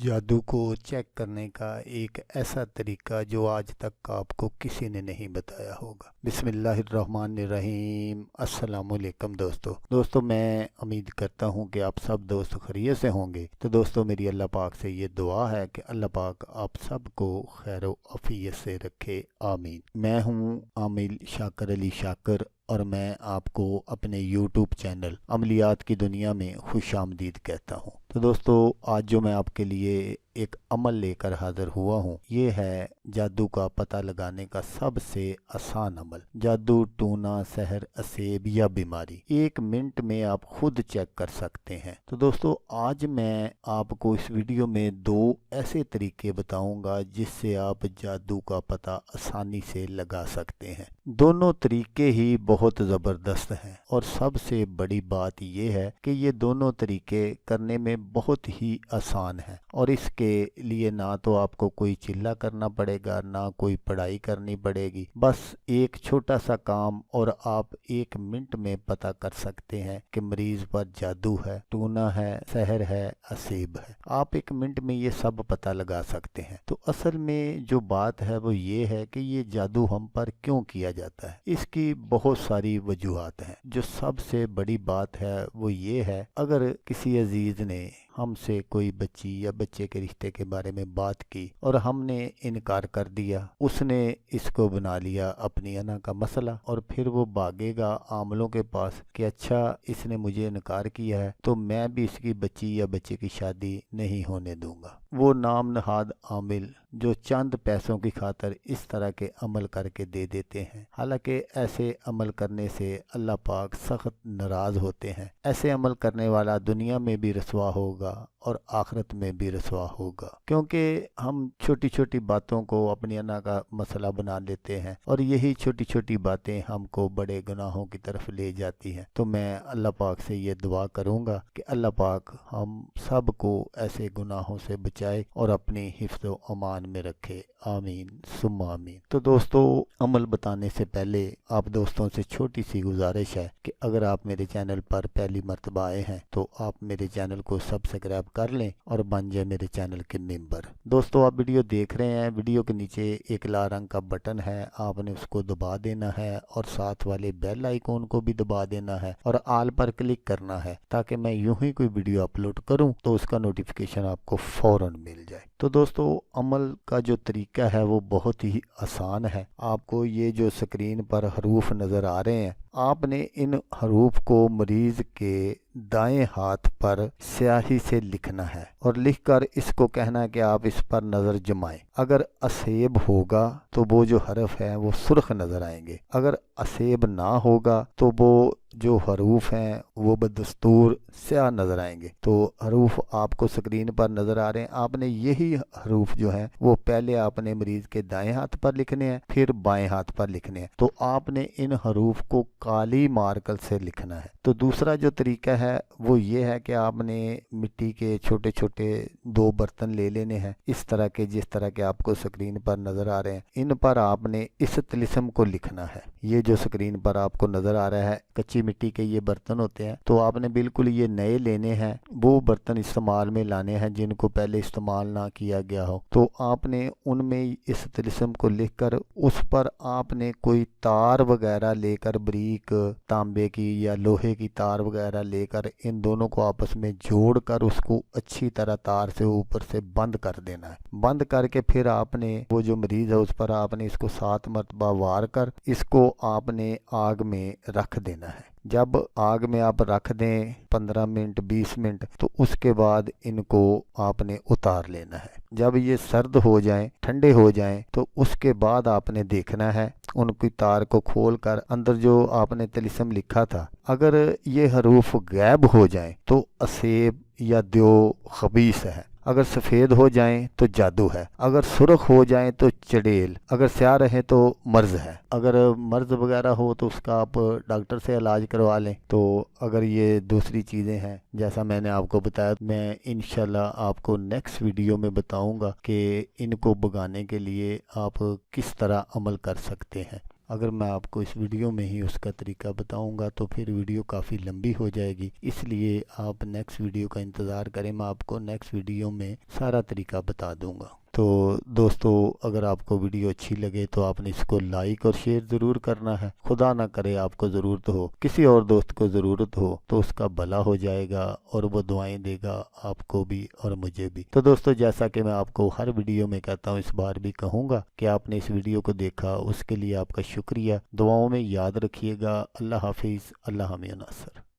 जादू को चेक करने का एक ऐसा तरीका जो आज तक आपको किसी ने नहीं बताया होगा। बिस्मिल्लाहिर्रहमानिर्रहीम। अस्सलामुअलैकुम दोस्तों मैं उम्मीद करता हूँ कि आप सब दोस्त खैरियत से होंगे। तो दोस्तों मेरी अल्लाह पाक से ये दुआ है कि अल्लाह पाक आप सबको खैर आफियत से रखे, आमीन। मैं हूँ आमिल शाकर अली शाकर और मैं आपको अपने YouTube चैनल अमलियात की दुनिया में खुश आमदीद कहता हूँ। तो दोस्तों आज जो मैं आपके लिए एक अमल लेकर हाजिर हुआ हूँ, ये है जादू का पता लगाने का सबसे आसान अमल। जादू, टूना, सहर, असेब या बीमारी 1 मिनट में आप खुद चेक कर सकते हैं। तो दोस्तों आज मैं आपको इस वीडियो में 2 ऐसे तरीके बताऊंगा जिससे आप जादू का पता आसानी से लगा सकते हैं। दोनों तरीके ही बहुत ज़बरदस्त हैं और सबसे बड़ी बात यह है कि ये दोनों तरीके करने में बहुत ही आसान हैं और इसके लिए ना तो आपको कोई चिल्ला करना पड़ेगा, ना कोई पढ़ाई करनी पड़ेगी। बस एक छोटा सा काम और आप 1 मिनट में पता कर सकते हैं कि मरीज पर जादू है, टूना है, सहर है, असीब है। आप 1 मिनट में ये सब पता लगा सकते हैं। तो असल में जो बात है वो ये है कि ये जादू हम पर क्यों किया जाता है। इसकी बहुत सारी वजूहात हैं। जो सबसे बड़ी बात है वो ये है, अगर किसी अजीज ने हमसे कोई बच्ची या बच्चे के रिश्ते के बारे में बात की और हमने इनकार कर दिया, उसने इसको बना लिया अपनी अना का मसला और फिर वो भागेगा आमलों के पास कि अच्छा इसने मुझे इनकार किया है तो मैं भी इसकी बच्ची या बच्चे की शादी नहीं होने दूंगा। वो नाम नहाद आमिल जो चंद पैसों की खातर इस तरह के अमल करके दे देते हैं, हालांकि ऐसे अमल करने से अल्लाह पाक सख्त नाराज होते हैं। ऐसे अमल करने वाला दुनिया में भी रसवा होगा और आखिरत में भी रसवा होगा, क्योंकि हम छोटी छोटी बातों को अपनी अना का मसला बना लेते हैं और यही छोटी छोटी बातें हमको बड़े गुनाहों की तरफ ले जाती हैं। तो मैं अल्लाह पाक से ये दुआ करूंगा कि अल्लाह पाक हम सब को ऐसे गुनाहों से बचाए और अपनी हिफ्ज़ व अमान में रखे, आमीन सुम्मा आमीन। तो दोस्तों अमल बताने से पहले आप दोस्तों से छोटी सी गुजारिश है कि अगर आप मेरे चैनल पर पहली मर्तबा आए हैं तो आप मेरे चैनल को सब्सक्राइब कर लें और बन जाए मेरे चैनल के मेंबर। दोस्तों आप वीडियो देख रहे हैं, वीडियो के नीचे एक लाल रंग का बटन है, आपने उसको दबा देना है और साथ वाले बेल आइकॉन को भी दबा देना है और आल पर क्लिक करना है ताकि मैं यूं ही कोई वीडियो अपलोड करूं तो उसका नोटिफिकेशन आपको फौरन मिल जाए। तो दोस्तों अमल का जो तरीका है वो बहुत ही आसान है। आपको ये जो स्क्रीन पर हरूफ नज़र आ रहे हैं, आपने इन हरूफ को मरीज के दाएं हाथ पर स्याही से लिखना है और लिखकर इसको कहना है कि आप इस पर नज़र जमाएं। अगर असेब होगा तो वो जो हरफ है वो सुर्ख नज़र आएंगे, अगर असेब ना होगा तो वो जो हरूफ हैं वो बदस्तूर स्याह नज़र आएंगे। तो हरूफ आपको स्क्रीन पर नज़र आ रहे हैं, आपने यही हरूफ जो हैं वो पहले आपने मरीज के दाएं हाथ पर लिखने हैं, फिर बाएं हाथ पर लिखने हैं। तो आपने इन हरूफ को काली मार्कर से लिखना है। तो दूसरा जो तरीका है वो ये है कि आपने मिट्टी के छोटे छोटे 2 बर्तन ले लेने हैं, इस तरह के जिस तरह के आपको स्क्रीन पर नज़र आ रहे हैं। इन पर आपने इस तिलिस्म को लिखना है। ये जो स्क्रीन पर आपको नज़र आ रहा है कच्ची मिट्टी के ये बर्तन होते हैं, तो आपने बिल्कुल ये नए लेने हैं, वो बर्तन इस्तेमाल में लाने हैं जिनको पहले इस्तेमाल ना किया गया हो। तो आपने उनमें इस तिलिस्म को लिखकर उस पर आपने कोई तार वगैरह लेकर, बारीक तांबे की या लोहे की तार वगैरह लेकर इन दोनों को आपस में जोड़कर उसको अच्छी तरह तार से ऊपर से बंद कर देना है। बंद करके फिर आपने वो जो मरीज है उस पर आपने इसको 7 मरतबा वार कर इसको आपने आग में रख देना है। जब आग में आप रख दें 15 मिनट 20 मिनट तो उसके बाद इनको आपने उतार लेना है। जब ये सर्द हो जाएं, ठंडे हो जाएं, तो उसके बाद आपने देखना है उनकी तार को खोल कर अंदर जो आपने तिलिस्म लिखा था, अगर ये हरूफ गायब हो जाएं तो असेब या द्यो खबीस है, अगर सफ़ेद हो जाएं तो जादू है, अगर सुर्ख हो जाएं तो चड़ेल, अगर स्याह रहे तो मर्ज है। अगर मर्ज वगैरह हो तो उसका आप डॉक्टर से इलाज करवा लें। तो अगर ये दूसरी चीज़ें हैं जैसा मैंने आपको बताया, मैं इंशाल्लाह आपको नेक्स्ट वीडियो में बताऊंगा कि इनको भगाने के लिए आप किस तरह अमल कर सकते हैं। اگر میں آپ کو اس ویڈیو میں ہی اس کا طریقہ بتاؤں گا تو پھر ویڈیو کافی لمبی ہو جائے گی، اس لیے آپ نیکسٹ ویڈیو کا انتظار کریں، میں آپ کو نیکسٹ ویڈیو میں سارا طریقہ بتا دوں گا۔ تو دوستو اگر آپ کو ویڈیو اچھی لگے تو آپ نے اس کو لائک اور شیئر ضرور کرنا ہے، خدا نہ کرے آپ کو ضرورت ہو، کسی اور دوست کو ضرورت ہو تو اس کا بھلا ہو جائے گا اور وہ دعائیں دے گا آپ کو بھی اور مجھے بھی۔ تو دوستو جیسا کہ میں آپ کو ہر ویڈیو میں کہتا ہوں، اس بار بھی کہوں گا کہ آپ نے اس ویڈیو کو دیکھا، اس کے لیے آپ کا شکریہ، دعاؤں میں یاد رکھیے گا۔ اللہ حافظ، اللہ حامی و ناصر۔